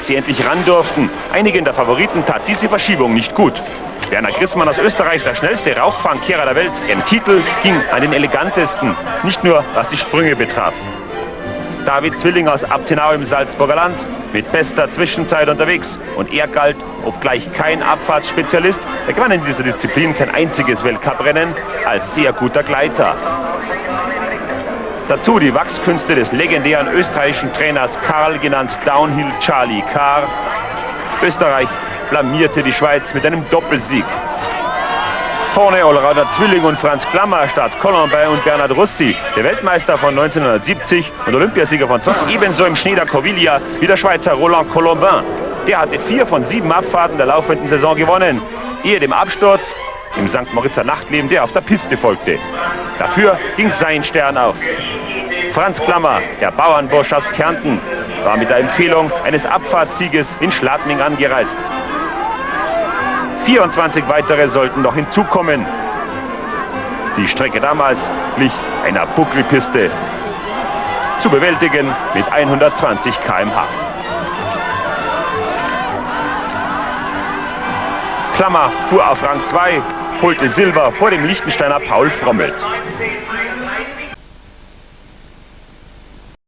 sie endlich ran durften. Einigen der Favoriten tat diese Verschiebung nicht gut. Werner Grissmann aus Österreich, der schnellste Rauchfangkehrer der Welt. Im Titel ging an den elegantesten, nicht nur was die Sprünge betraf. David Zwilling aus Abtenau im Salzburger Land, mit bester Zwischenzeit unterwegs. Und er galt, obgleich kein Abfahrtsspezialist, er gewann in dieser Disziplin kein einziges Weltcuprennen, als sehr guter Gleiter. Dazu die Wachskünste des legendären österreichischen Trainers Karl, genannt Downhill Charlie Carr. Österreich blamierte die Schweiz mit einem Doppelsieg. Vorne Allrounder Zwilling und Franz Klammer statt Colombin und Bernard Russi, der Weltmeister von 1970 und Olympiasieger von 20. Ebenso im Schnee der Corviglia wie der Schweizer Roland Colombin. Der hatte 4 von 7 Abfahrten der laufenden Saison gewonnen, ehe dem Absturz im St. Moritzer Nachtleben, der auf der Piste folgte. Dafür ging sein Stern auf. Franz Klammer, der Bauernbursch aus Kärnten, war mit der Empfehlung eines Abfahrtssieges in Schladming angereist. 24 weitere sollten noch hinzukommen. Die Strecke damals glich einer Buckelpiste, zu bewältigen mit 120 km/h. Klammer fuhr auf Rang 2, holte Silber vor dem Liechtensteiner Paul Frommelt.